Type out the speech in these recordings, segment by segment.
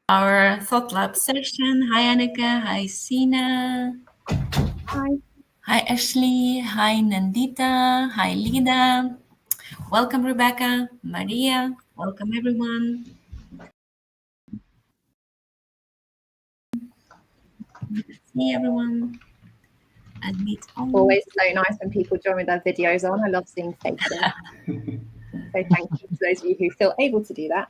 our ThoughtLab session. Hi, Annika. Hi, Sina. Hi. Hi, Ashley. Hi, Nandita. Hi, Lida. Welcome, Rebecca. Maria. Welcome, everyone. See everyone. Admit all. Always so nice when people join with their videos on. I love seeing faces. So thank you to those of you who feel able to do that.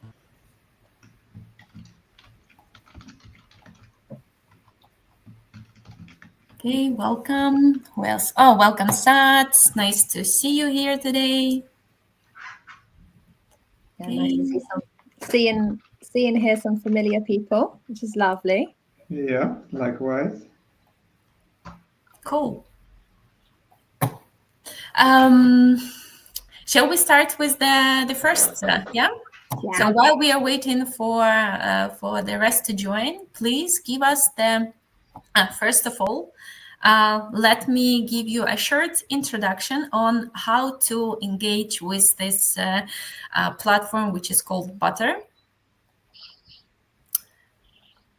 Okay, welcome. Who else? Oh, welcome, Sats. Nice to see you here today. Yeah, nice to see and hear some familiar people, which is lovely. Yeah, likewise. Cool. Shall we start with the first? Yeah. So while we are waiting for the rest to join, please give us the first of all. Let me give you a short introduction on how to engage with this platform, which is called Butter.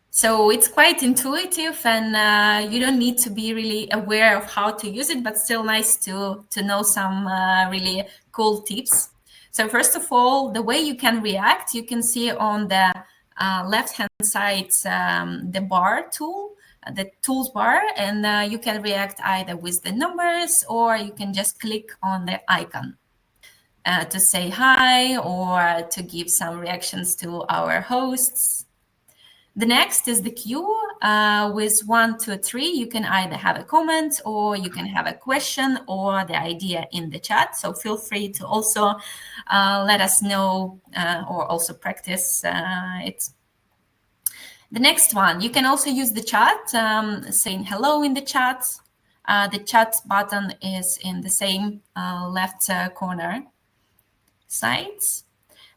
So it's quite intuitive, and you don't need to be really aware of how to use it, but still nice to know some really cool tips. So first of all, the way you can react, you can see on the left-hand side the bar tool, the tools bar, and you can react either with the numbers or you can just click on the icon to say hi or to give some reactions to our hosts. The next is the queue with 1, 2, 3. You can either have a comment or you can have a question or the idea in the chat. So feel free to also let us know or also practice it. The next one, you can also use the chat, saying hello in the chat. The chat button is in the same left corner sides.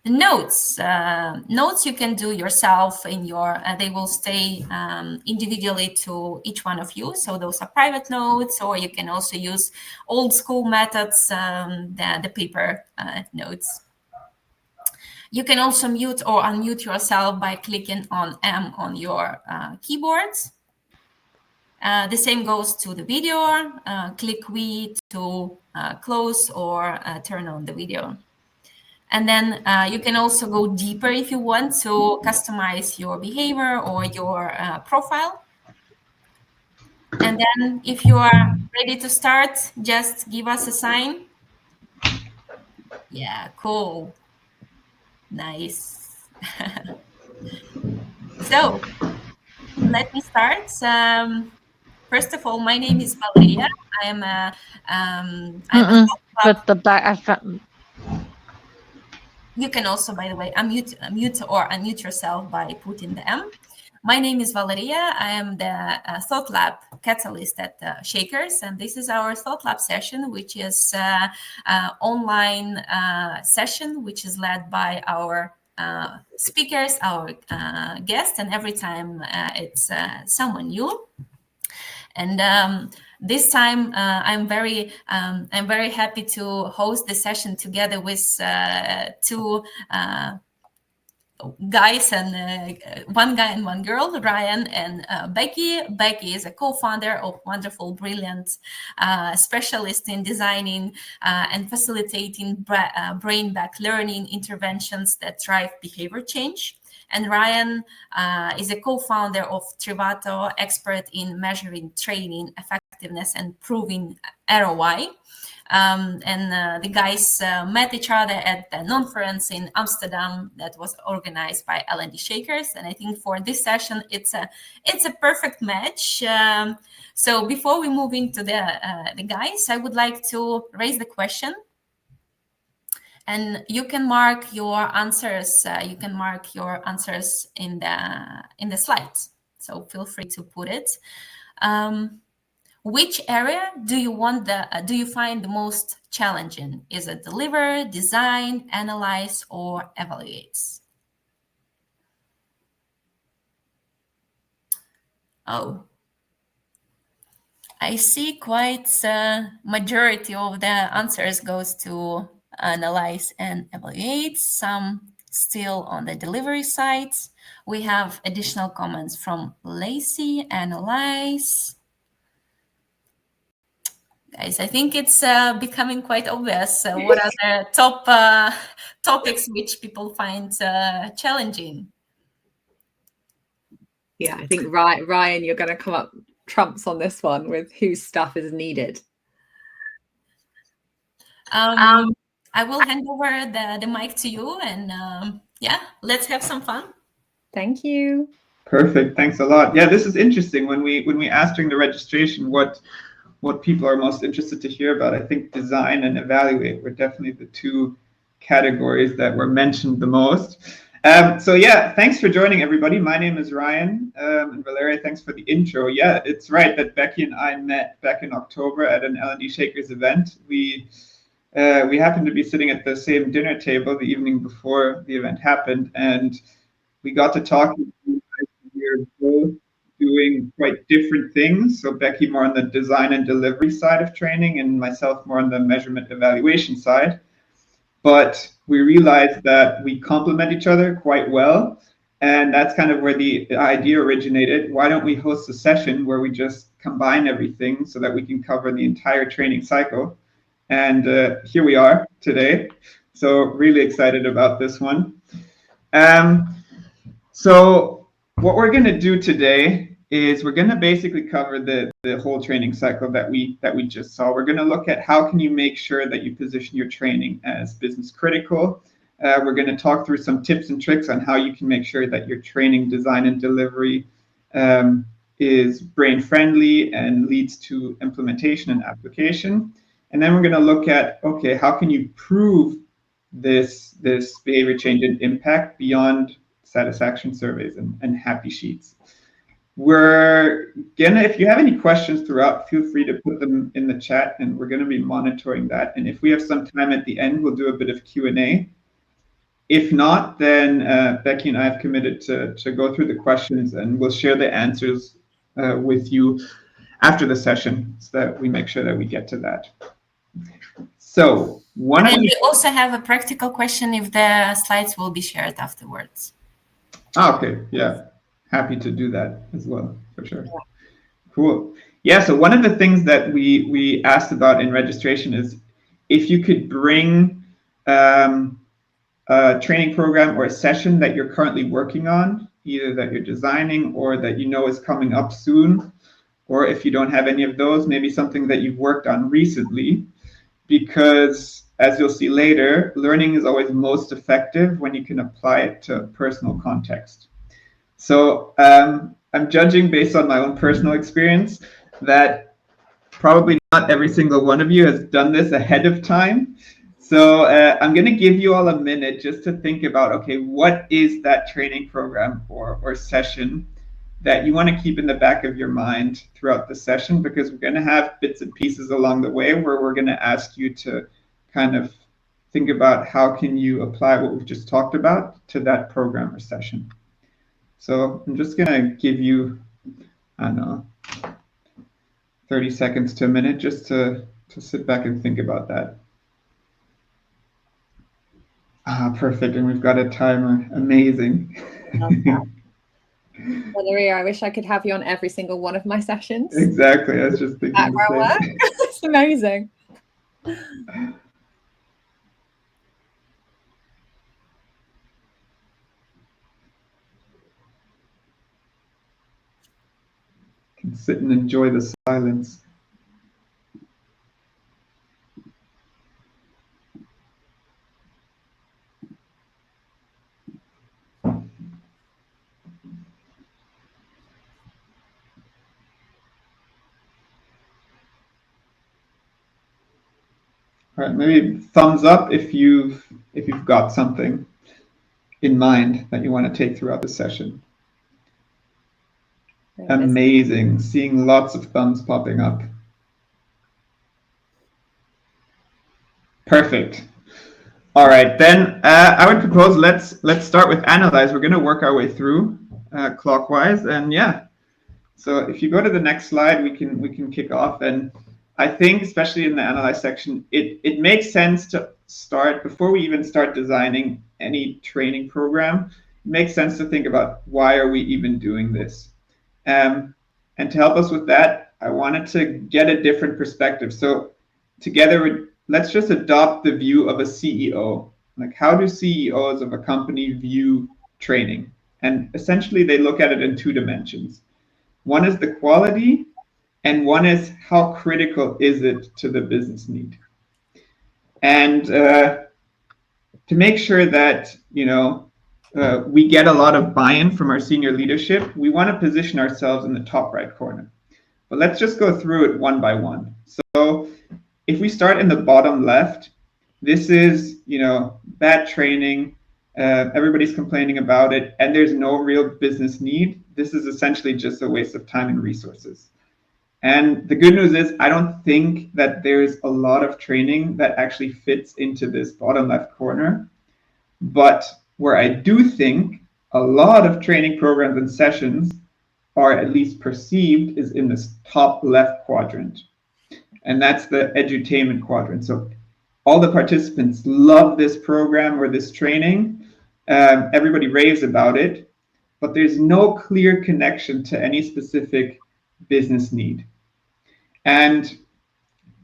The notes you can do yourself in your, they will stay individually to each one of you. So those are private notes, or you can also use old school methods, the paper notes. You can also mute or unmute yourself by clicking on M on your keyboard. The same goes to the video. Click V to close or turn on the video. And then you can also go deeper if you want to customize your behavior or your profile. And then if you are ready to start, just give us a sign. Yeah, cool. Nice. So let me start. First of all, my name is Valeria. I am a But the back, You can also, by the way, unmute or unmute yourself by putting the M. My name is Valeria. I am the ThoughtLab catalyst at Shakers, and this is our ThoughtLab session, which is online session, which is led by our speakers, our guests, and every time it's someone new. And this time, I'm very happy to host the session together with two guys and one guy and one girl, Ryan and Becky. Becky is a co-founder of wonderful, brilliant specialist in designing and facilitating brain-back learning interventions that drive behavior change. And Ryan is a co-founder of Trivato, expert in measuring training effectiveness and proving ROI. And the guys met each other at the conference in Amsterdam that was organized by L&D Shakers. And I think for this session, it's a perfect match. So before we move into the guys, I would like to raise the question. And you can mark your answers. You can mark your answers in the slides. So feel free to put it. Which area do you find the most challenging? Is it deliver, design, analyze, or evaluates? Oh, I see quite a majority of the answers goes to analyze and evaluate. Some Still on the delivery side, we have additional comments from Lacey and Elise. Guys, I think it's becoming quite obvious. What are the top topics which people find challenging? Yeah, I think Ryan, you're going to come up trumps on this one with whose stuff is needed. I will hand over the mic to you, and yeah, let's have some fun. Thank you. Perfect. Thanks a lot. Yeah, this is interesting. When we asked during the registration what people are most interested to hear about, I think design and evaluate were definitely the two categories that were mentioned the most. So yeah, thanks for joining, everybody. My name is Ryan, and Valeria, thanks for the intro. Yeah, it's right that Becky and I met back in October at an L&D Shakers event. We happened to be sitting at the same dinner table the evening before the event happened, and we got to talk. We were both doing quite different things. So Becky more on the design and delivery side of training, and myself more on the measurement evaluation side. But we realized that we complement each other quite well. And that's kind of where the idea originated. Why don't we host a session where we just combine everything so that we can cover the entire training cycle? And here we are today. So really excited about this one. So what we're going to do today is we're going to basically cover the whole training cycle that we just saw. We're going to look at how can you make sure that you position your training as business critical. We're going to talk through some tips and tricks on how you can make sure that your training design and delivery is brain friendly and leads to implementation and application. And then we're going to look at, okay, how can you prove this behavior change and impact beyond satisfaction surveys and happy sheets. We're gonna, if you have any questions throughout, feel free to put them in the chat, and we're gonna be monitoring that. And if we have some time at the end, we'll do a bit of Q&A. If not, then Becky and I have committed to go through the questions, and we'll share the answers with you after the session so that we make sure that we get to that. So we also have a practical question if the slides will be shared afterwards. Oh, okay, yeah, happy to do that as well, for sure. Cool. Yeah, so one of the things that we asked about in registration is if you could bring a training program or a session that you're currently working on, either that you're designing or that you know is coming up soon, or if you don't have any of those, maybe something that you've worked on recently, because as you'll see later, learning is always most effective when you can apply it to personal context. So I'm judging based on my own personal experience that probably not every single one of you has done this ahead of time. So I'm going to give you all a minute just to think about, okay, what is that training program or session that you want to keep in the back of your mind throughout the session, because we're going to have bits and pieces along the way where we're going to ask you to kind of think about how can you apply what we've just talked about to that program or session. So I'm just going to give you, I don't know, 30 seconds to a minute just to sit back and think about that. Perfect. And we've got a timer. Amazing. Valeria, I wish I could have you on every single one of my sessions. Exactly. I was just thinking the same. It's amazing. Can sit and enjoy the silence. All right, maybe thumbs up if you've got something in mind that you want to take throughout the session. Amazing, seeing lots of thumbs popping up. Perfect. All right, then I would propose let's start with analyze. We're going to work our way through clockwise, and yeah. So if you go to the next slide, we can kick off. And I think, especially in the analyze section, it makes sense to start, before we even start designing any training program, it makes sense to think about why are we even doing this? And to help us with that, I wanted to get a different perspective. So together, let's just adopt the view of a CEO. Like, how do CEOs of a company view training? And essentially, they look at it in two dimensions. One is the quality, and one is how critical is it to the business need. And to make sure that we get a lot of buy-in from our senior leadership, we want to position ourselves in the top right corner. But let's just go through it one by one. So if we start in the bottom left, this is bad training. Everybody's complaining about it, and there's no real business need. This is essentially just a waste of time and resources. And the good news is I don't think that there's a lot of training that actually fits into this bottom left corner. But where I do think a lot of training programs and sessions are at least perceived is in this top left quadrant. And that's the edutainment quadrant. So all the participants love this program or this training. Everybody raves about it, but there's no clear connection to any specific business need. And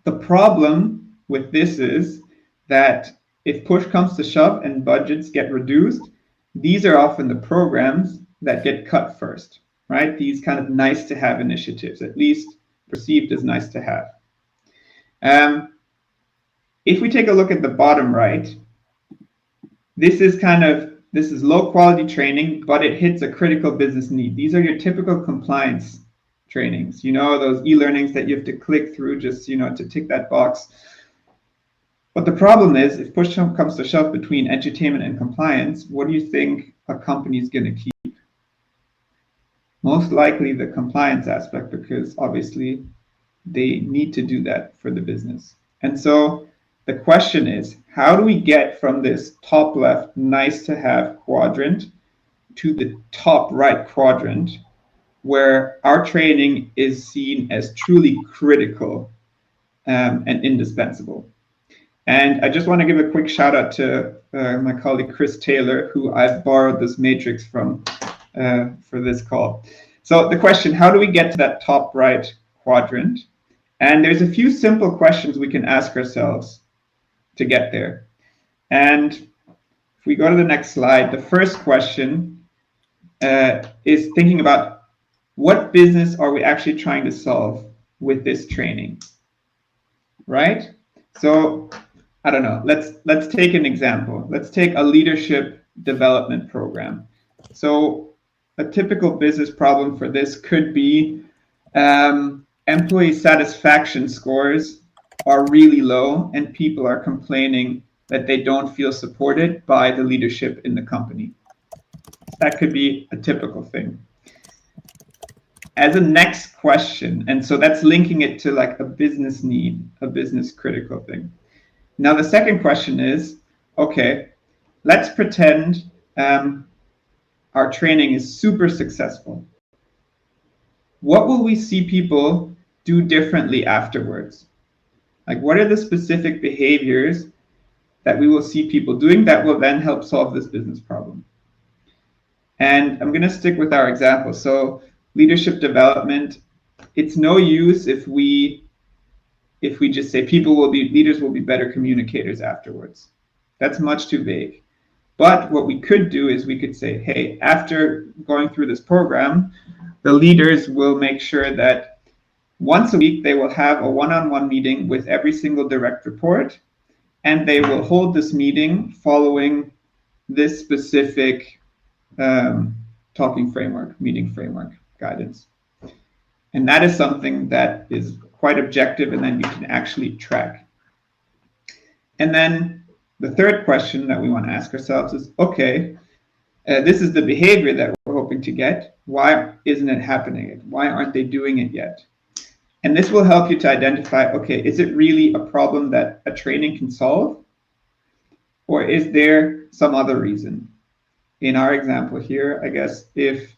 the problem with this is that if push comes to shove and budgets get reduced, these are often the programs that get cut first, right? These kind of nice to have initiatives, at least perceived as nice to have. If we take a look at the bottom right, this is low quality training, but it hits a critical business need. These are your typical compliance trainings, those e-learnings that you have to click through just, to tick that box. But the problem is, if push comes to shove between edutainment and compliance, what do you think a company is going to keep? Most likely the compliance aspect, because obviously they need to do that for the business. And so the question is, how do we get from this top left nice to have quadrant to the top right quadrant, where our training is seen as truly critical and indispensable? And I just want to give a quick shout out to my colleague Chris Taylor, who I've borrowed this matrix from for this call. So the question, how do we get to that top right quadrant? And there's a few simple questions we can ask ourselves to get there. And if we go to the next slide, the first question is thinking about what business are we actually trying to solve with this training, right? So I don't know, let's take an example. Let's take a leadership development program. So a typical business problem for this could be employee satisfaction scores are really low and people are complaining that they don't feel supported by the leadership in the company. That could be a typical thing. As a next question, and so that's linking it to like a business need, a business critical thing. Now the second question is, okay, let's pretend our training is super successful. What will we see people do differently afterwards? Like, what are the specific behaviors that we will see people doing that will then help solve this business problem? And I'm going to stick with our example. So leadership development, it's no use if we just say leaders will be better communicators afterwards. That's much too vague. But what we could do is we could say, hey, after going through this program, the leaders will make sure that once a week they will have a one-on-one meeting with every single direct report, and they will hold this meeting following this specific meeting framework guidance. And that is something that is quite objective, and then you can actually track. And then the third question that we want to ask ourselves is, okay, this is the behavior that we're hoping to get. Why isn't it happening? Why aren't they doing it yet? And this will help you to identify, okay, is it really a problem that a training can solve? Or is there some other reason? In our example here, I guess if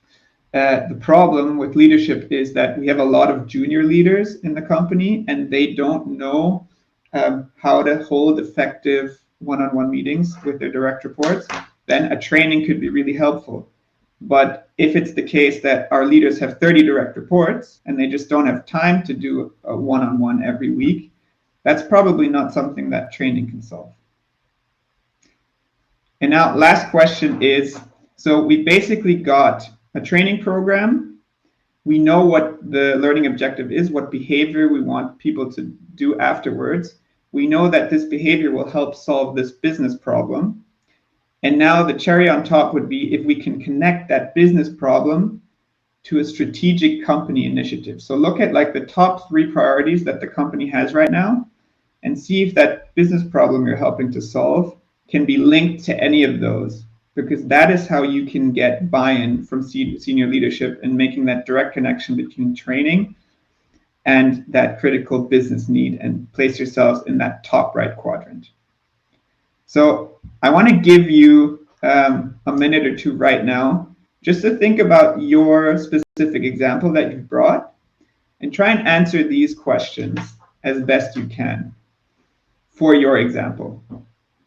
The problem with leadership is that we have a lot of junior leaders in the company, and they don't know how to hold effective one-on-one meetings with their direct reports. Then a training could be really helpful. But if it's the case that our leaders have 30 direct reports and they just don't have time to do a one-on-one every week, that's probably not something that training can solve. And now, last question is, so we basically got a training program. We know what the learning objective is, what behavior we want people to do afterwards. We know that this behavior will help solve this business problem. And now the cherry on top would be if we can connect that business problem to a strategic company initiative. So look at like the top 3 priorities that the company has right now and see if that business problem you're helping to solve can be linked to any of those, because that is how you can get buy-in from senior leadership and making that direct connection between training and that critical business need and place yourselves in that top right quadrant. So I want to give you a minute or two right now just to think about your specific example that you brought and try and answer these questions as best you can for your example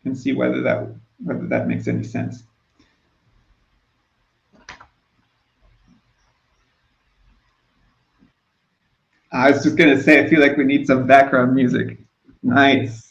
and see whether that makes any sense. I was just going to say, I feel like we need some background music. Nice.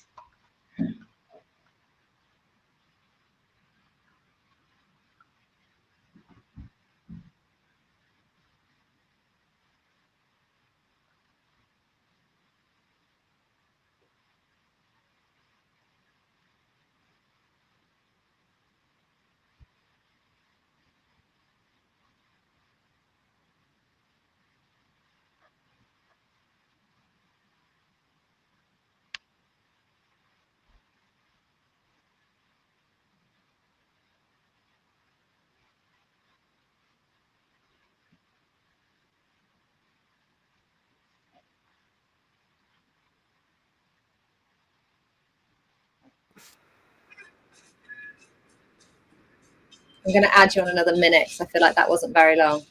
I'm going to add you on another minute because I feel like that wasn't very long.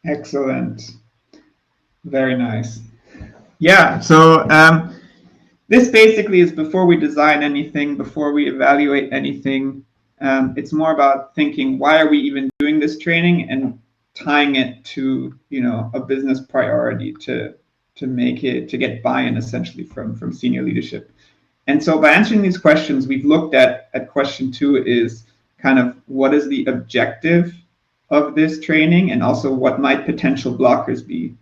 Excellent. Very nice. Yeah, so this basically is before we design anything, before we evaluate anything. It's more about thinking, why are we even doing this training, and tying it to, you know, a business priority to make it, to get buy-in essentially from senior leadership. And so by answering these questions, we've looked at question 2 is kind of what is the objective of this training, and also what might potential blockers be.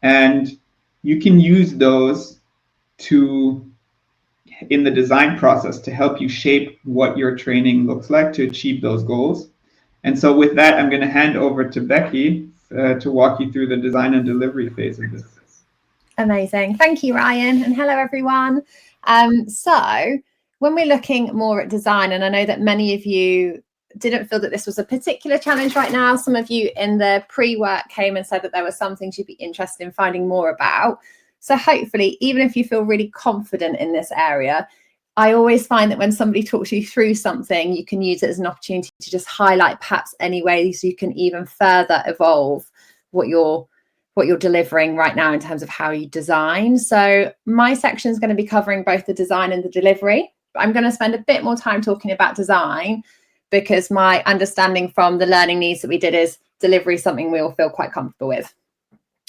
And you can use those to, in the design process, to help you shape what your training looks like to achieve those goals. And so with that, I'm going to hand over to Becky to walk you through the design and delivery phase of this. Amazing. Thank you, Ryan. And hello, everyone. So when we're looking more at design, and I know that many of you didn't feel that this was a particular challenge right now. Some of you in the pre-work came and said that there were some things you'd be interested in finding more about. So hopefully, even if you feel really confident in this area, I always find that when somebody talks you through something, you can use it as an opportunity to just highlight perhaps any ways you can even further evolve what you're delivering right now in terms of how you design. So my section is going to be covering both the design and the delivery. I'm going to spend a bit more time talking about design, because my understanding from the learning needs that we did is delivery is something we all feel quite comfortable with,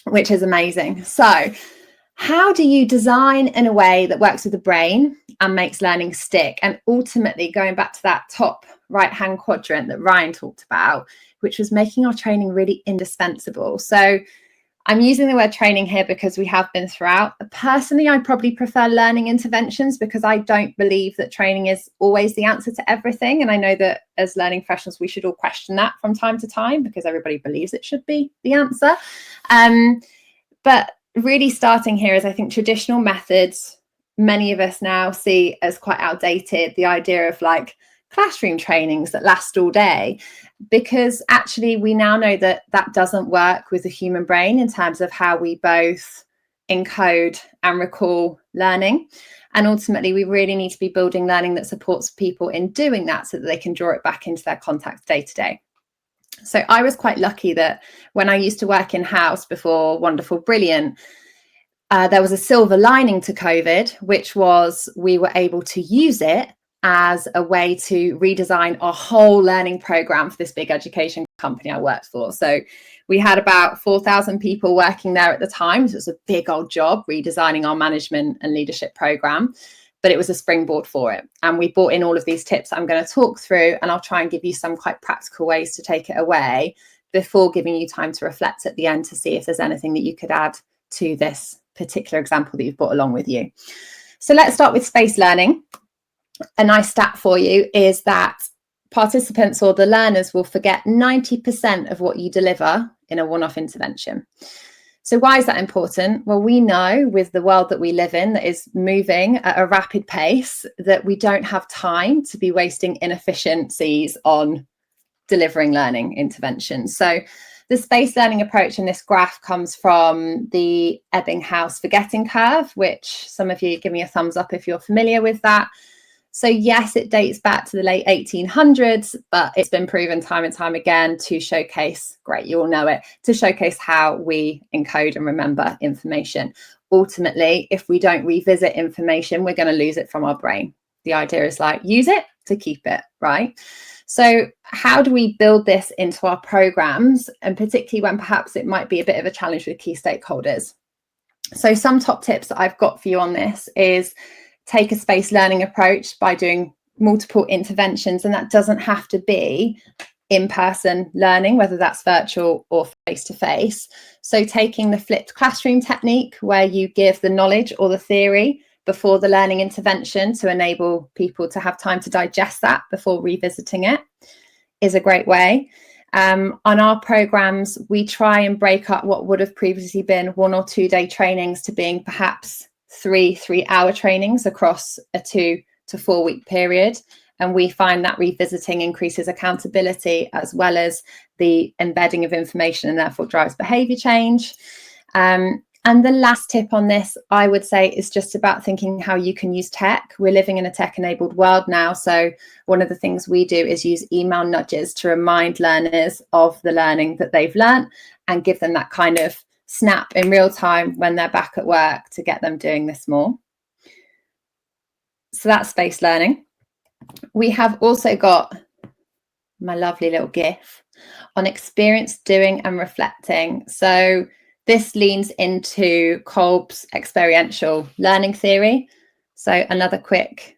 which is amazing. So how do you design in a way that works with the brain and makes learning stick? And ultimately, going back to that top right-hand quadrant that Ryan talked about, which was making our training really indispensable. So I'm using the word training here because we have been throughout. Personally, I probably prefer learning interventions because I don't believe that training is always the answer to everything. And I know that as learning professionals, we should all question that from time to time because everybody believes it should be the answer. But really starting here is, I think, traditional methods, many of us now see as quite outdated, the idea of like classroom trainings that last all day, because actually we now know that that doesn't work with the human brain in terms of how we both encode and recall learning. And ultimately, we really need to be building learning that supports people in doing that so that they can draw it back into their context day to day. So I was quite lucky that when I used to work in-house before Wonderful Brilliant, there was a silver lining to COVID, which was we were able to use it as a way to redesign our whole learning program for this big education company I worked for. So we had about 4,000 people working there at the time. So it was a big old job redesigning our management and leadership program, but it was a springboard for it. And we brought in all of these tips I'm going to talk through, and I'll try and give you some quite practical ways to take it away before giving you time to reflect at the end to see if there's anything that you could add to this particular example that you've brought along with you. So let's start with space learning. A nice stat for you is that participants or the learners will forget 90% of what you deliver in a one-off intervention. So why is that important? Well, we know with the world that we live in that is moving at a rapid pace that we don't have time to be wasting inefficiencies on delivering learning interventions. So the space learning approach in this graph comes from the Ebbinghaus forgetting curve, which some of you give me a thumbs up if you're familiar with that. So yes, it dates back to the late 1800s, but it's been proven time and time again to showcase, great, you all know it, to showcase how we encode and remember information. Ultimately, if we don't revisit information, we're going to lose it from our brain. The idea is like, use it to keep it, right? So how do we build this into our programs, and particularly when perhaps it might be a bit of a challenge with key stakeholders? So some top tips that I've got for you on this is take a space learning approach by doing multiple interventions, and that doesn't have to be in-person learning, whether that's virtual or face-to-face. So taking the flipped classroom technique, where you give the knowledge or the theory before the learning intervention to enable people to have time to digest that before revisiting it, is a great way. On our programs, we try and break up what would have previously been 1 or 2 day trainings to being perhaps 3-hour trainings across a 2 to 4 week period. And we find that revisiting increases accountability as well as the embedding of information, and therefore drives behaviour change. And the last tip on this, I would say, is just about thinking how you can use tech. We're living in a tech-enabled world now. So one of the things we do is use email nudges to remind learners of the learning that they've learnt and give them that kind of snap in real time when they're back at work to get them doing this more. So that's space learning. We have also got my lovely little GIF on experience, doing and reflecting. So this leans into Kolb's experiential learning theory. So another quick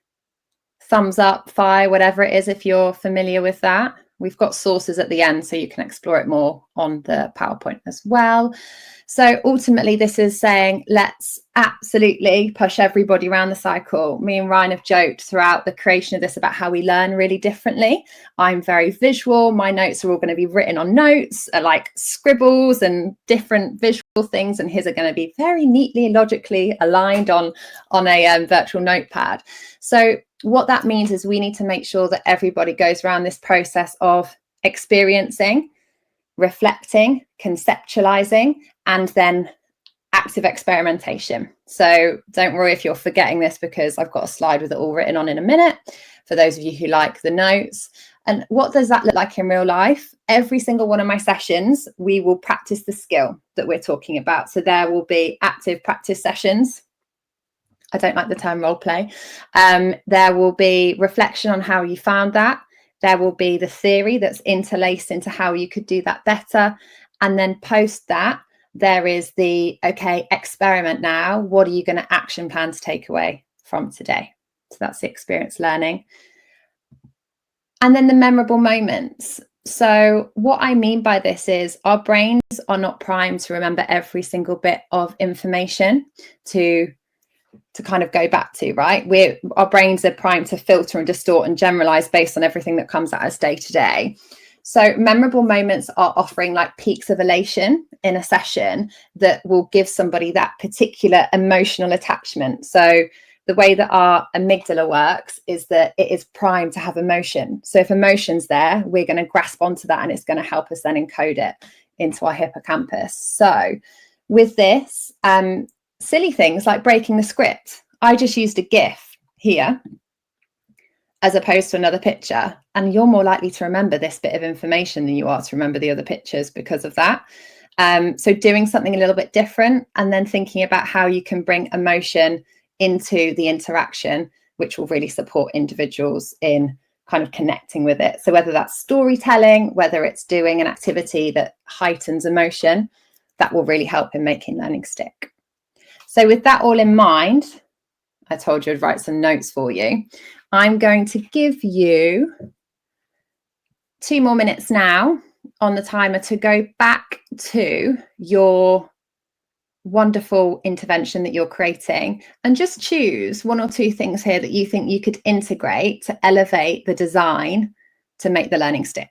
thumbs up, fire, whatever it is, if you're familiar with that. We've got sources at the end, so you can explore it more on the PowerPoint as well. So ultimately, this is saying, let's absolutely push everybody around the cycle. Me and Ryan have joked throughout the creation of this about how we learn really differently. I'm very visual. My notes are all going to be written on notes, like scribbles and different visual things. And his are going to be very neatly, logically aligned on a virtual notepad. So what that means is we need to make sure that everybody goes around this process of experiencing, reflecting, conceptualizing, and then active experimentation. So don't worry if you're forgetting this, because I've got a slide with it all written on in a minute for those of you who like the notes. And what does that look like in real life? Every single one of my sessions, we will practice the skill that we're talking about. So there will be active practice sessions. I don't like the term role play. There will be reflection on how you found that. there will be the theory that's interlaced into how you could do that better. And then post that, there is the, okay, experiment now. What are you going to action plan to take away from today? So that's the experience learning. And then the memorable moments. So what I mean by this is our brains are not primed to remember every single bit of information to kind of go back to, right? Our brains are primed to filter and distort and generalize based on everything that comes at us day to day. So memorable moments are offering like peaks of elation in a session that will give somebody that particular emotional attachment. So the way that our amygdala works is that it is primed to have emotion. So if emotion's there, we're going to grasp onto that and it's going to help us then encode it into our hippocampus. So with this, silly things like breaking the script. I just used a GIF here as opposed to another picture, and you're more likely to remember this bit of information than you are to remember the other pictures because of that. So doing something a little bit different and then thinking about how you can bring emotion into the interaction, which will really support individuals in kind of connecting with it. So whether that's storytelling, whether it's doing an activity that heightens emotion, that will really help in making learning stick. So with that all in mind, I told you I'd write some notes for you. I'm going to give you 2 more minutes now on the timer to go back to your wonderful intervention that you're creating and just choose 1 or 2 things here that you think you could integrate to elevate the design to make the learning stick.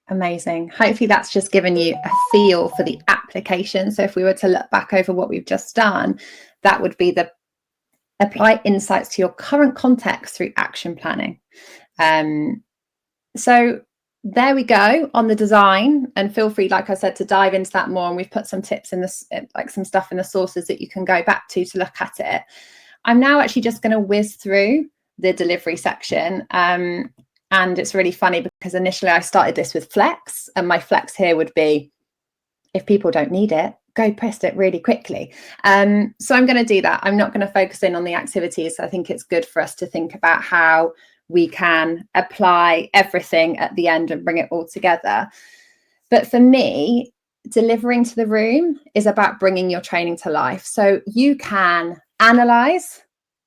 Amazing. Hopefully that's just given you a feel for the application. So if we were to look back over what we've just done, that would be the apply insights to your current context through action planning. So there we go on the design, and feel free, like I said, to dive into that more. And we've put some tips in this, like some stuff in the sources that you can go back to look at it. I'm now actually just going to whiz through the delivery section. And it's really funny because initially I started this with flex, and my flex here would be, if people don't need it, go post it really quickly. So I'm going to do that. I'm not going to focus in on the activities. I think it's good for us to think about how we can apply everything at the end and bring it all together. But for me, delivering to the room is about bringing your training to life. So you can analyze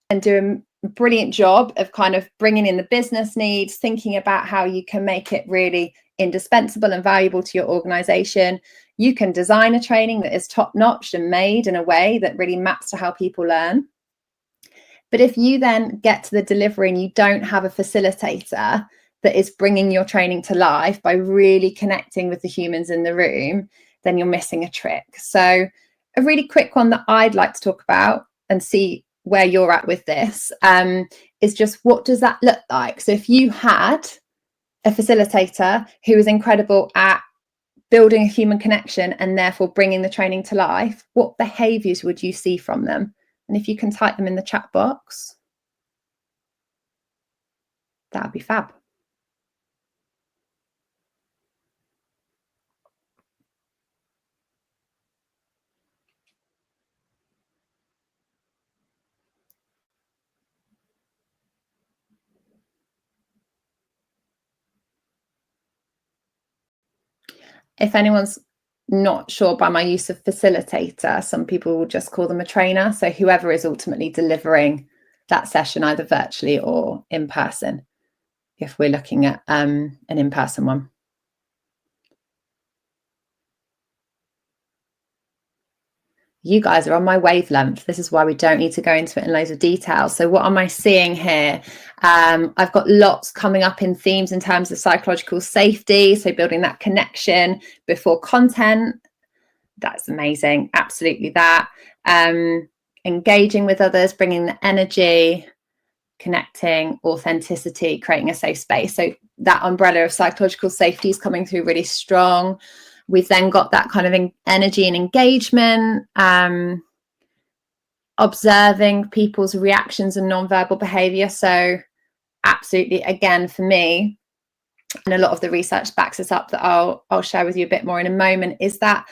and do brilliant job of kind of bringing in the business needs, thinking about how you can make it really indispensable and valuable to your organization. You can design a training that is top-notch and made in a way that really maps to how people learn. But if you then get to the delivery and you don't have a facilitator that is bringing your training to life by really connecting with the humans in the room, then you're missing a trick. So a really quick one that I'd like to talk about and see where you're at with this is just, what does that look like? So if you had a facilitator who is incredible at building a human connection and therefore bringing the training to life, what behaviours would you see from them? And if you can type them in the chat box, that would be fab. If anyone's not sure by my use of facilitator, some people will just call them a trainer. So whoever is ultimately delivering that session, either virtually or in person, if we're looking at an in-person one. You guys are on my wavelength. This is why we don't need to go into it in loads of detail. So what am I seeing here? I've got lots coming up in themes in terms of psychological safety. So building that connection before content. That's amazing. Absolutely that. Engaging with others, bringing the energy, connecting, authenticity, creating a safe space. So that umbrella of psychological safety is coming through really strong. We've then got that kind of energy and engagement, observing people's reactions and nonverbal behavior. So absolutely, again, for me, and a lot of the research backs this up that I'll share with you a bit more in a moment, is that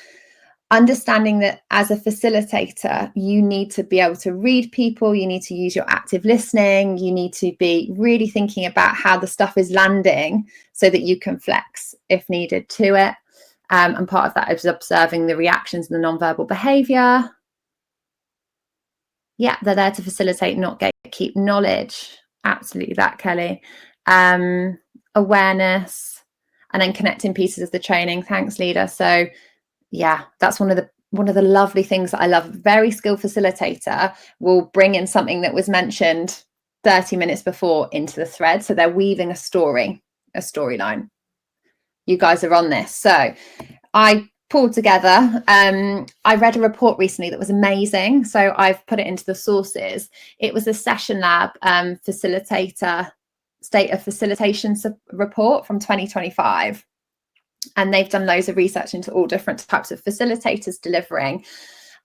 understanding that as a facilitator, you need to be able to read people, you need to use your active listening, you need to be really thinking about how the stuff is landing so that you can flex if needed to it. And part of that is observing the reactions and the nonverbal behavior. Yeah, they're there to facilitate, not gatekeep knowledge. Absolutely that, Kelly. Awareness, and then connecting pieces of the training. Thanks, leader. So yeah, that's one of the lovely things that I love. A very skilled facilitator will bring in something that was mentioned 30 minutes before into the thread. So they're weaving a storyline. You guys are on this. So I pulled together, I read a report recently that was amazing. So I've put it into the sources. It was a Session Lab facilitator state of facilitation report from 2025. And they've done loads of research into all different types of facilitators delivering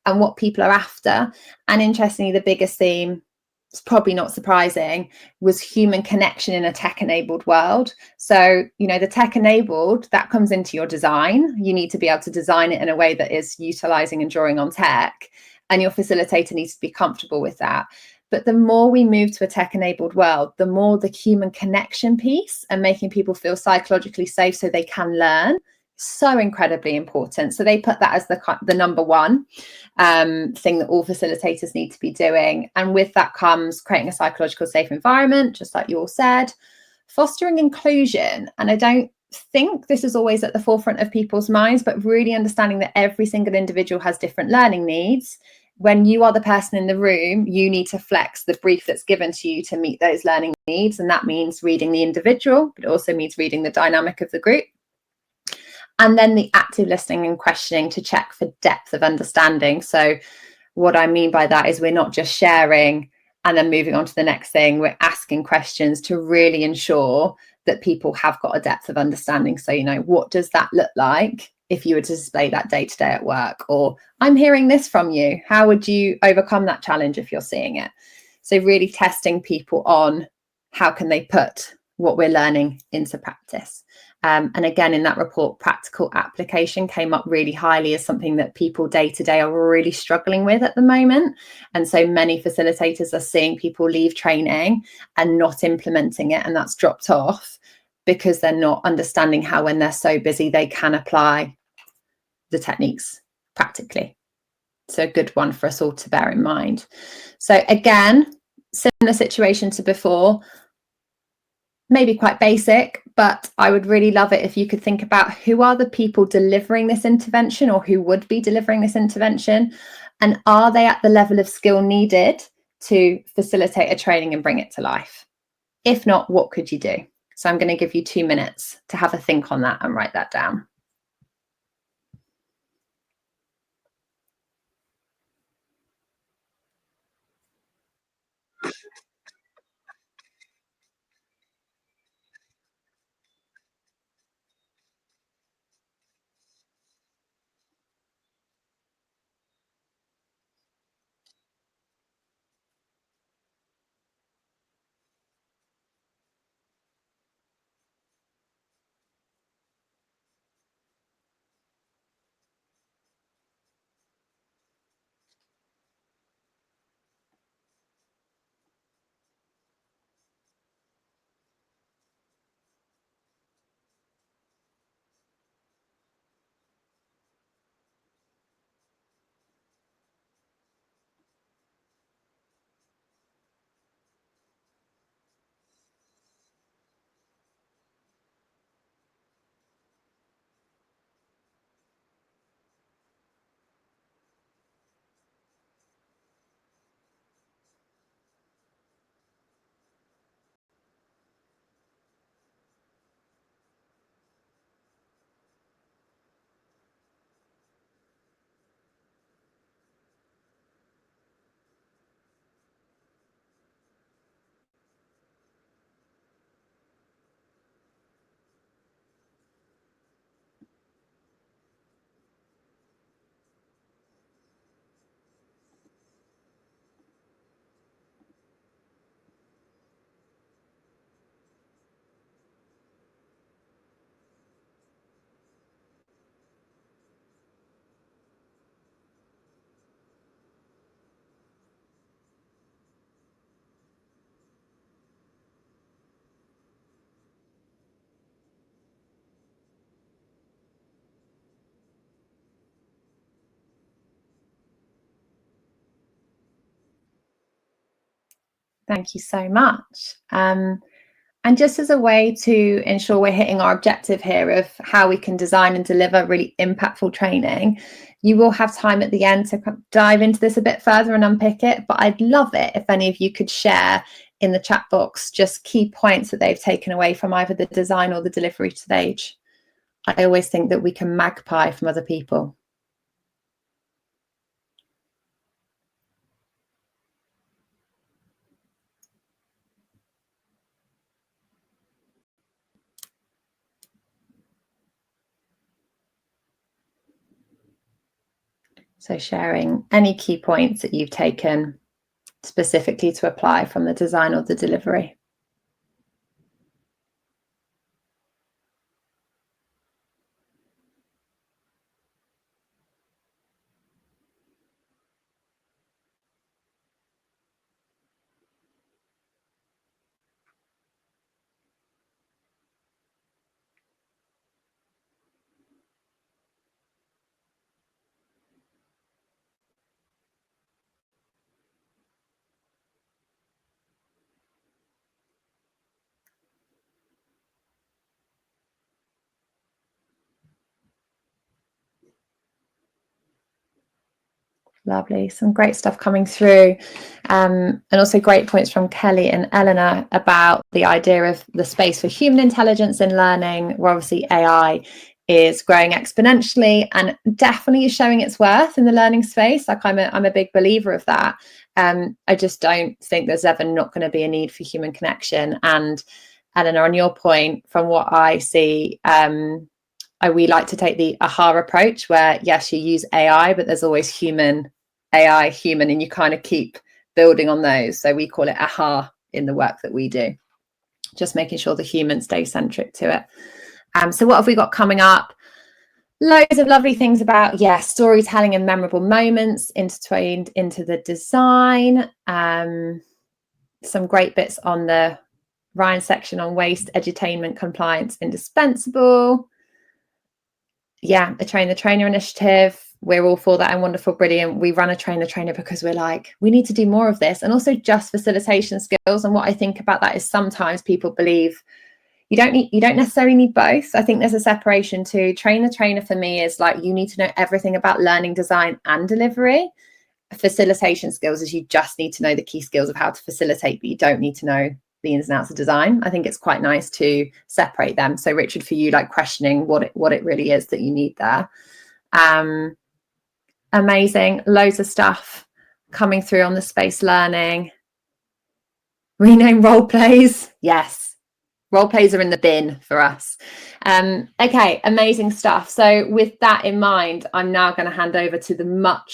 and what people are after. And interestingly, the biggest theme, it's probably not surprising, was human connection in a tech-enabled world. So, you know, the tech-enabled, that comes into your design. You need to be able to design it in a way that is utilizing and drawing on tech. And your facilitator needs to be comfortable with that. But the more we move to a tech-enabled world, the more the human connection piece and making people feel psychologically safe so they can learn, so incredibly important. So they put that as the number one thing that all facilitators need to be doing. And with that comes creating a psychological safe environment, just like you all said, fostering inclusion. And I don't think this is always at the forefront of people's minds, but really understanding that every single individual has different learning needs. When you are the person in the room, you need to flex the brief that's given to you to meet those learning needs. And that means reading the individual, but it also means reading the dynamic of the group. And then the active listening and questioning to check for depth of understanding. So what I mean by that is we're not just sharing and then moving on to the next thing. We're asking questions to really ensure that people have got a depth of understanding. So, you know, what does that look like if you were to display that day to day at work? Or I'm hearing this from you. How would you overcome that challenge if you're seeing it? So really testing people on how can they put what we're learning into practice. And again, in that report, practical application came up really highly as something that people day to day are really struggling with at the moment. And so many facilitators are seeing people leave training and not implementing it, and that's dropped off because they're not understanding how, when they're so busy, they can apply the techniques practically. So a good one for us all to bear in mind. So again, similar situation to before, maybe quite basic, but I would really love it if you could think about who are the people delivering this intervention, or who would be delivering this intervention, and are they at the level of skill needed to facilitate a training and bring it to life? If not, what could you do? So I'm going to give you 2 minutes to have a think on that and write that down. Thank you so much. And just as a way to ensure we're hitting our objective here of how we can design and deliver really impactful training, you will have time at the end to dive into this a bit further and unpick it. But I'd love it if any of you could share in the chat box just key points that they've taken away from either the design or the delivery stage. I always think that we can magpie from other people. So sharing any key points that you've taken specifically to apply from the design or the delivery. Lovely, some great stuff coming through, and also great points from Kelly and Eleanor about the idea of the space for human intelligence in learning, where obviously AI is growing exponentially and definitely is showing its worth in the learning space. Like I'm a big believer of that. I just don't think there's ever not going to be a need for human connection. And Eleanor, on your point, from what I see, we like to take the AHA approach, where yes, you use AI, but there's always human, AI, human, and you kind of keep building on those. So we call it AHA in the work that we do, just making sure the human stays centric to it. So what have we got coming up? Loads of lovely things about, storytelling and memorable moments intertwined into the design. Some great bits on the Ryan section on waste, edutainment, compliance, indispensable. A train the trainer initiative, we're all for that and wonderful, brilliant. We run a trainer because we're like, we need to do more of this, and also just facilitation skills. And what I think about that is sometimes people believe you don't necessarily need both. I think there's a separation to trainer for me is like, you need to know everything about learning, design and delivery. Facilitation skills is you just need to know the key skills of how to facilitate, but you don't need to know the ins and outs of design. I think it's quite nice to separate them. So Richard, for you, like questioning what it really is that you need there. Amazing, loads of stuff coming through on the space learning. Rename role plays. Yes, role plays are in the bin for us. Okay, amazing stuff. So with that in mind, I'm now going to hand over to the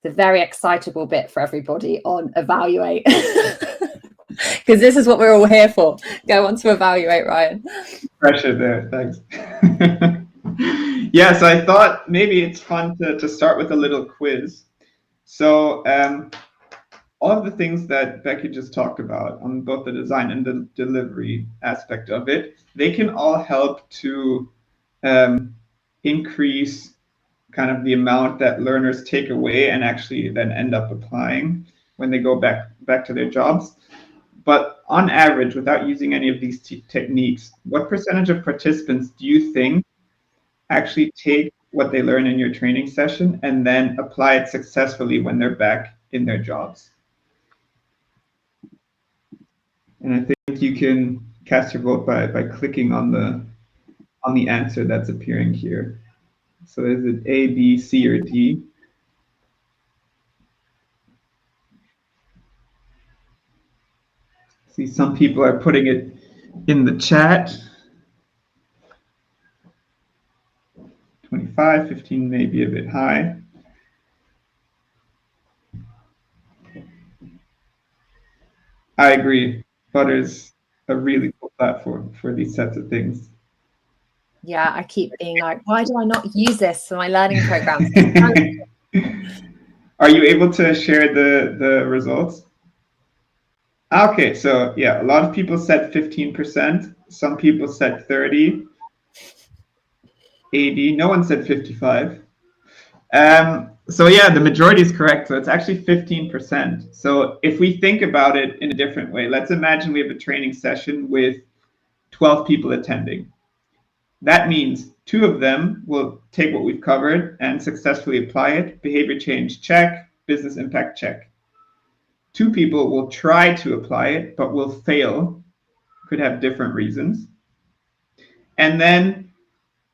very excitable bit for everybody on evaluate, because this is what we're all here for. Go on to evaluate, Ryan. Pressure there, thanks. Yeah, so I thought maybe it's fun to start with a little quiz. So all of the things that Becky just talked about on both the design and the delivery aspect of it, they can all help to increase kind of the amount that learners take away and actually then end up applying when they go back to their jobs. But on average, without using any of these techniques, what percentage of participants do you think actually take what they learn in your training session and then apply it successfully when they're back in their jobs? And I think you can cast your vote by clicking on the answer that's appearing here. So is it A, B, C, or D? See, some people are putting it in the chat. 25, 15 may be a bit high. I agree. Flutter's a really cool platform for these sets of things. Yeah, I keep being like, why do I not use this for my learning programs? Are you able to share the results? Okay, so yeah, a lot of people said 15%. Some people said 30, 80. No one said 55. So yeah, the majority is correct. So it's actually 15%. So if we think about it in a different way, let's imagine we have a training session with 12 people attending. That means 2 of them will take what we've covered and successfully apply it. Behavior change, check. Business impact, check. 2 people will try to apply it, but will fail. Could have different reasons. And then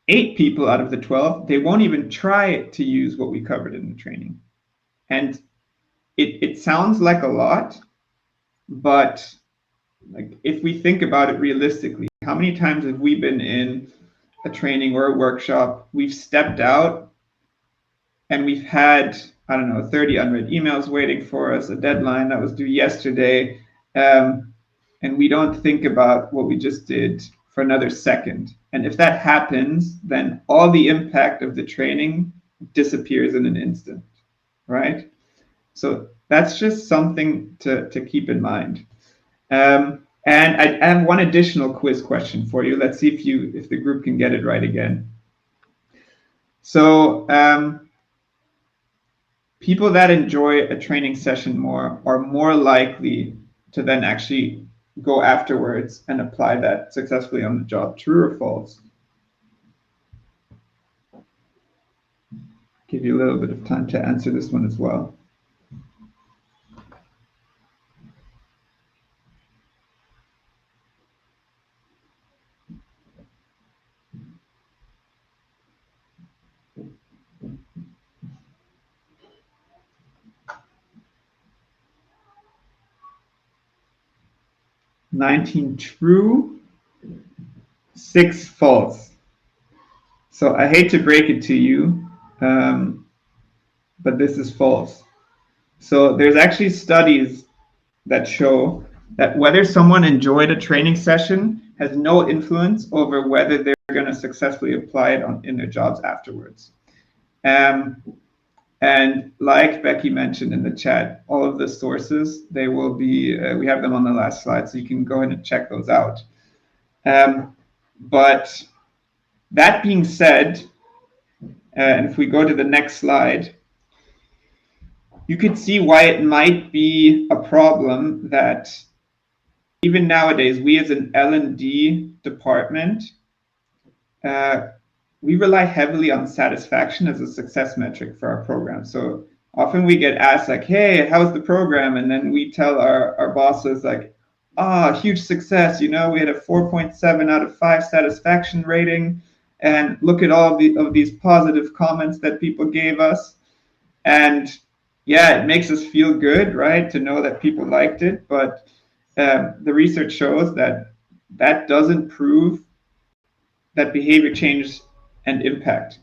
8 people out of the 12, they won't even try to use what we covered in the training. And it sounds like a lot, but like if we think about it realistically, how many times have we been in a training or a workshop, we've stepped out and we've had, I don't know, 30 unread emails waiting for us, a deadline that was due yesterday, and we don't think about what we just did for another second. And if that happens, then all the impact of the training disappears in an instant, right? So that's just something to keep in mind. And I have one additional quiz question for you. Let's see if the group can get it right again. So people that enjoy a training session more are more likely to then actually go afterwards and apply that successfully on the job. True or false? Give you a little bit of time to answer this one as well. $19 true, 6 false. So I hate to break it to you, but this is false. So there's actually studies that show that whether someone enjoyed a training session has no influence over whether they're going to successfully apply it in their jobs afterwards. And like Becky mentioned in the chat, all of the sources, they will be, we have them on the last slide, so you can go ahead and check those out. But that being said, And if we go to the next slide, you could see why it might be a problem that even nowadays, we as an L&D department, we rely heavily on satisfaction as a success metric for our program. So often we get asked like, hey, how's the program? And then we tell our bosses like, huge success. You know, we had a 4.7 out of 5 satisfaction rating. And look at all of these positive comments that people gave us. And yeah, it makes us feel good, right, to know that people liked it. But the research shows that that doesn't prove that behavior change and impact.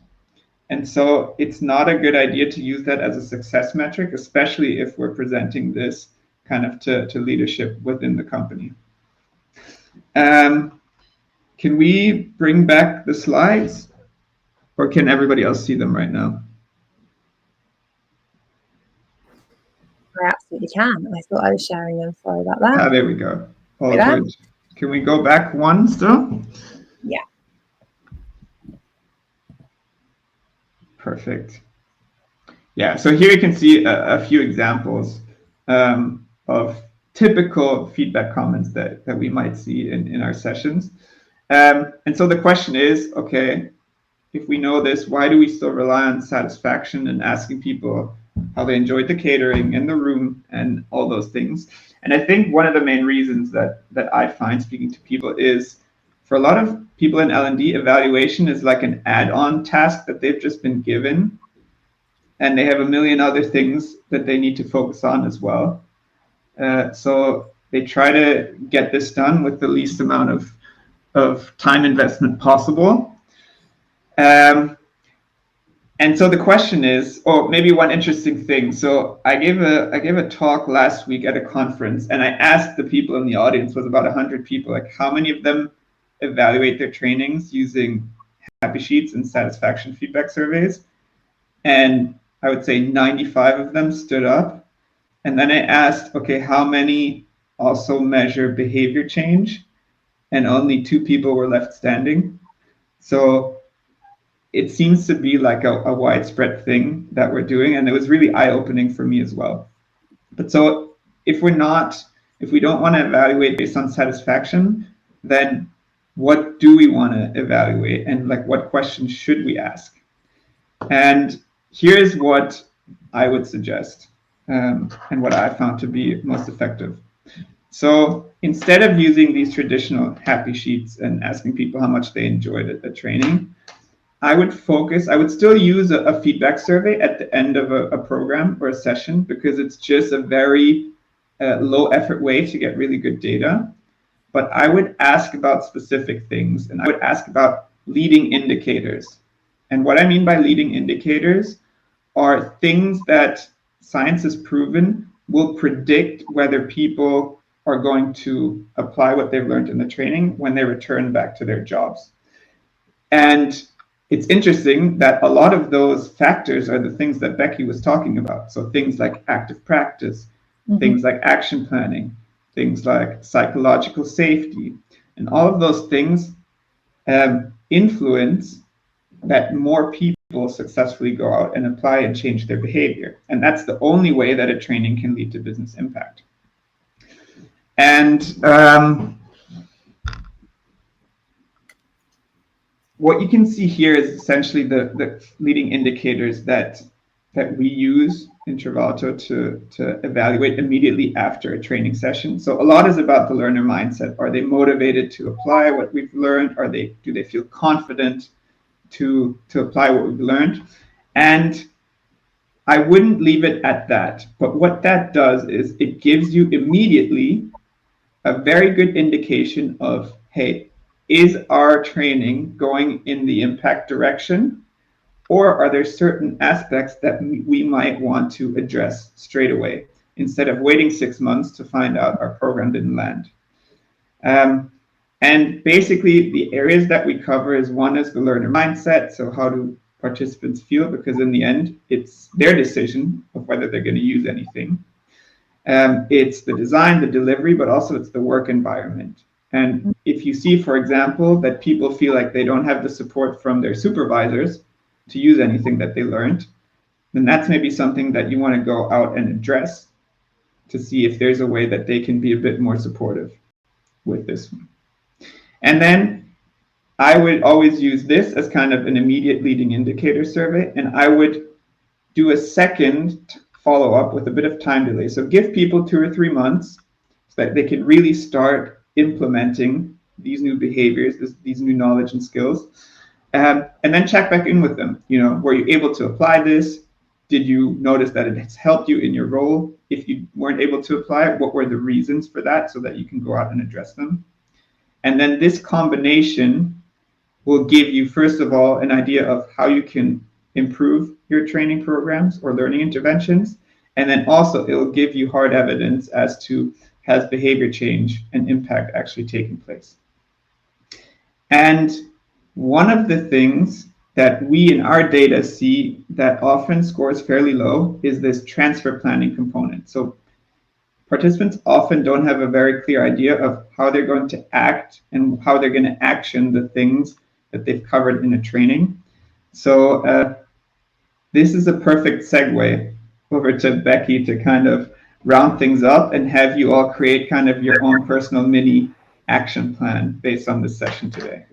And so it's not a good idea to use that as a success metric, especially if we're presenting this kind of to leadership within the company. Can we bring back the slides, or can everybody else see them right now? I absolutely can. I thought I was sharing them. Sorry about that. There we go. All good. Can we go back one still? Yeah. Perfect. Yeah, so here you can see a few examples of typical feedback comments that we might see in our sessions. And so the question is, okay, if we know this, why do we still rely on satisfaction and asking people how they enjoyed the catering and the room and all those things? And I think one of the main reasons that I find speaking to people is, for a lot of people in L&D, evaluation is like an add-on task that they've just been given, and they have a million other things that they need to focus on as well. So they try to get this done with the least amount of time investment possible. And so the question is, or maybe one interesting thing. So I gave a talk last week at a conference, and I asked the people in the audience, was about 100 people, like how many of them evaluate their trainings using happy sheets and satisfaction feedback surveys. And I would say 95 of them stood up. And then I asked, okay, how many also measure behavior change? And only 2 people were left standing. So it seems to be like a widespread thing that we're doing. And it was really eye-opening for me as well. But so if we don't want to evaluate based on satisfaction, then what do we want to evaluate, and like what questions should we ask? And here's what I would suggest, and what I found to be most effective. So instead of using these traditional happy sheets and asking people how much they enjoyed the training, I would still use a feedback survey at the end of a program or a session, because it's just a very low effort way to get really good data. But I would ask about specific things, and I would ask about leading indicators. And what I mean by leading indicators are things that science has proven will predict whether people are going to apply what they've learned in the training when they return back to their jobs. And it's interesting that a lot of those factors are the things that Becky was talking about. So things like active practice, things like action planning, things like psychological safety, and all of those things influence that more people successfully go out and apply and change their behavior. And that's the only way that a training can lead to business impact. And what you can see here is essentially the leading indicators that we use in Travato to evaluate immediately after a training session. So a lot is about the learner mindset. Are they motivated to apply what we've learned? Do they feel confident to apply what we've learned? And I wouldn't leave it at that. But what that does is it gives you immediately a very good indication of, hey, is our training going in the impact direction? Or are there certain aspects that we might want to address straight away instead of waiting 6 months to find out our program didn't land? And basically, the areas that we cover is, one is the learner mindset. So how do participants feel? Because in the end, it's their decision of whether they're going to use anything. It's the design, the delivery, but also it's the work environment. And if you see, for example, that people feel like they don't have the support from their supervisors to use anything that they learned, then that's maybe something that you want to go out and address to see if there's a way that they can be a bit more supportive with this one. And then I would always use this as kind of an immediate leading indicator survey, and I would do a second follow-up with a bit of time delay. So give people 2 or 3 months so that they can really start implementing these new behaviors, these new knowledge and skills, and then check back in with them. Were you able to apply this? Did you notice that it has helped you in your role? If you weren't able to apply it, what were the reasons for that so that you can go out and address them? And then this combination will give you, first of all, an idea of how you can improve your training programs or learning interventions. And then also it will give you hard evidence as to has behavior change and impact actually taken place. And one of the things that we in our data see that often scores fairly low is this transfer planning component. So participants often don't have a very clear idea of how they're going to act and how they're going to action the things that they've covered in a training. So this is a perfect segue over to Becky to kind of round things up and have you all create kind of your own personal mini action plan based on this session today.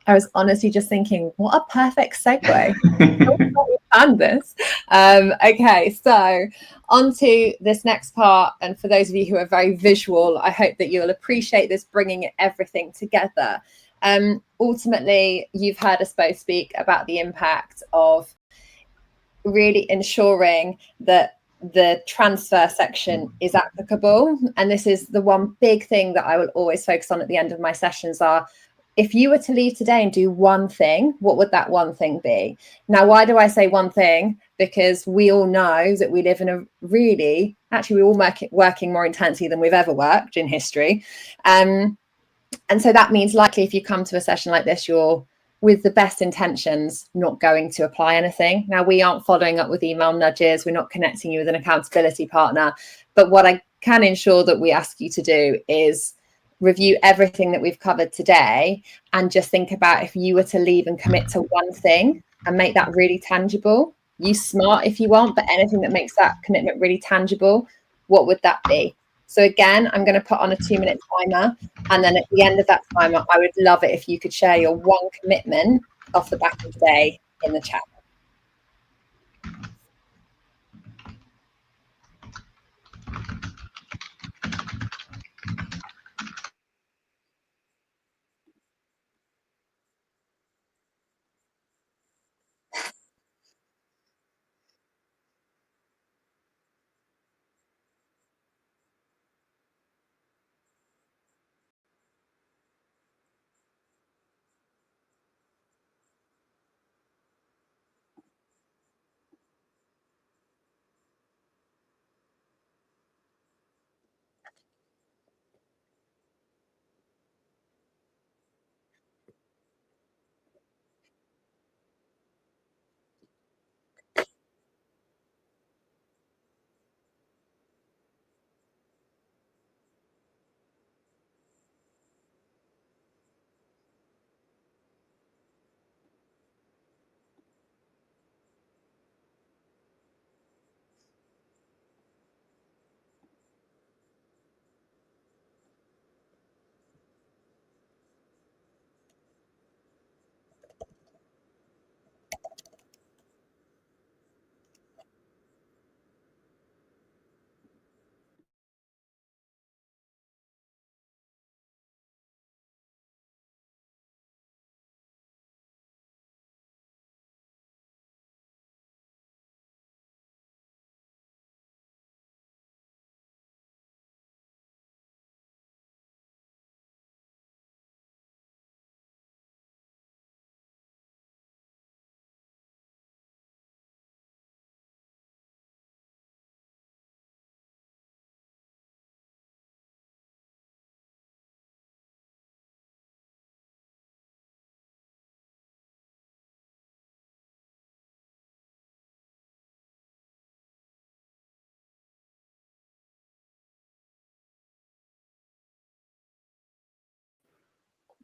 I was honestly just thinking, what a perfect segue. We planned this. Okay, so on to this next part. And for those of you who are very visual, I hope that you'll appreciate this bringing everything together. Ultimately, you've heard us both speak about the impact of really ensuring that the transfer section is applicable. And this is the one big thing that I will always focus on at the end of my sessions are, if you were to leave today and do one thing, what would that one thing be? Now, why do I say one thing? Because we all know that we live in a really, actually, we're all working more intensely than we've ever worked in history. And so that means likely if you come to a session like this, you're with the best intentions, not going to apply anything. Now, we aren't following up with email nudges. We're not connecting you with an accountability partner. But what I can ensure that we ask you to do is review everything that we've covered today and just think about if you were to leave and commit to one thing and make that really tangible. Use SMART if you want, but anything that makes that commitment really tangible, what would that be? So again, I'm going to put on a 2-minute timer. And then at the end of that timer, I would love it if you could share your one commitment off the back of today in the chat.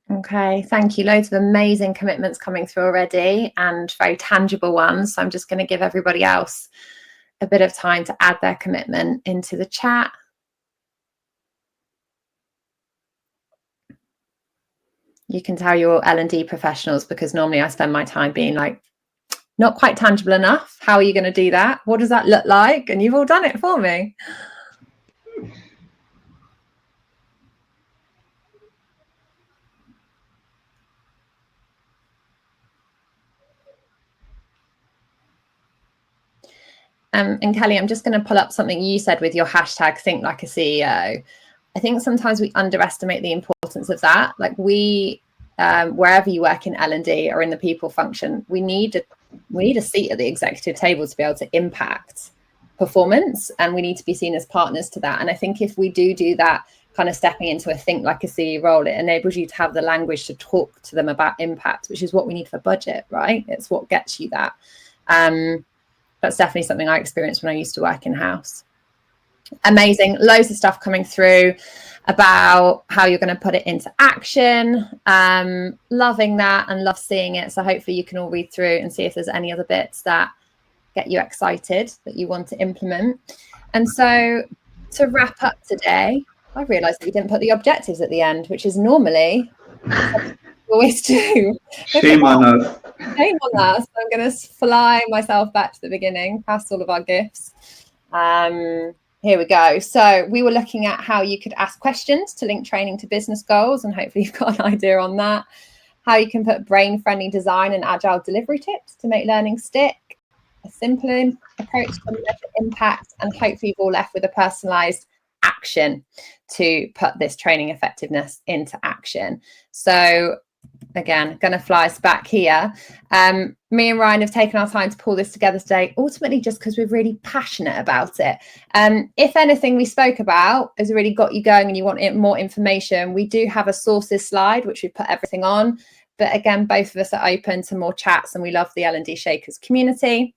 Okay, thank you. Loads of amazing commitments coming through already and very tangible ones. So I'm just going to give everybody else a bit of time to add their commitment into the chat. You can tell you're all L&D professionals, because normally I spend my time being like, not quite tangible enough. How are you going to do that? What does that look like? And you've all done it for me. And Kelly, I'm just going to pull up something you said with your hashtag think like a CEO. I think sometimes we underestimate the importance of that. Like we, wherever you work in L&D or in the people function, we need a seat at the executive table to be able to impact performance, and we need to be seen as partners to that. And I think if we do that, kind of stepping into a think like a CEO role, it enables you to have the language to talk to them about impact, which is what we need for budget, right? It's what gets you that. That's definitely something I experienced when I used to work in-house. Amazing. Loads of stuff coming through about how you're going to put it into action. Loving that and love seeing it. So hopefully you can all read through and see if there's any other bits that get you excited that you want to implement. And so to wrap up today, I realised that we didn't put the objectives at the end, which is normally always do. Shame on us. Shame on us. I'm going to fly myself back to the beginning, past all of our gifts. Here we go. So we were looking at how you could ask questions to link training to business goals, and hopefully you've got an idea on that. How you can put brain-friendly design and agile delivery tips to make learning stick. A simple approach to measure impact, and hopefully you've all left with a personalised action to put this training effectiveness into action. So again, going to fly us back here. Me and Ryan have taken our time to pull this together today, ultimately just because we're really passionate about it. If anything we spoke about has really got you going and you want more information, we do have a sources slide, which we put everything on. But again, both of us are open to more chats, and we love the L&D Shakers community.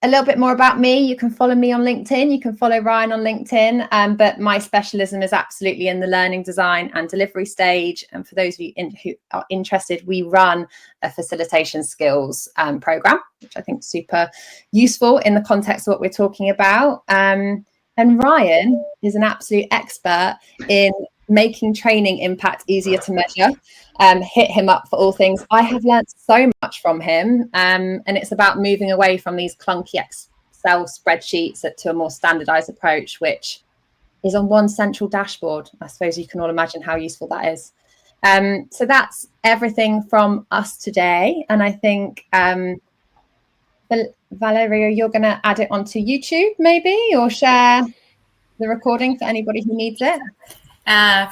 A little bit more about me. You can follow me on LinkedIn. You can follow Ryan on LinkedIn. But my specialism is absolutely in the learning, design and delivery stage. And for those of you who are interested, we run a facilitation skills program, which I think is super useful in the context of what we're talking about. And Ryan is an absolute expert in making training impact easier to measure. Hit him up for all things. I have learned so much from him, and it's about moving away from these clunky Excel spreadsheets to a more standardized approach, which is on one central dashboard. I suppose you can all imagine how useful that is. So that's everything from us today, and I think Valeria, you're going to add it onto YouTube maybe, or share the recording for anybody who needs it.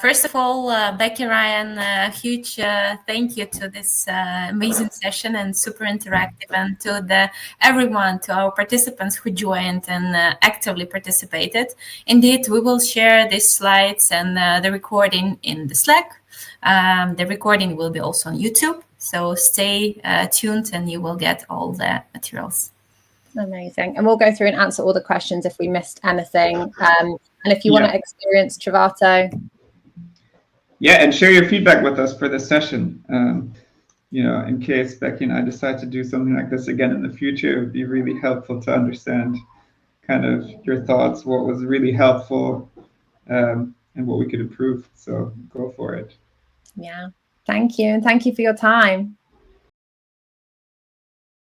First of all, Becky, Ryan, huge thank you to this amazing session and super interactive, and to everyone, to our participants who joined and actively participated. Indeed, we will share these slides and the recording in the Slack. The recording will be also on YouTube, so stay tuned and you will get all the materials. Amazing. And we'll go through and answer all the questions if we missed anything. And if you want to experience Travato. Yeah, and share your feedback with us for this session. In case Becky and I decide to do something like this again in the future, it would be really helpful to understand kind of your thoughts, what was really helpful, and what we could improve. So go for it. Yeah. Thank you. And thank you for your time.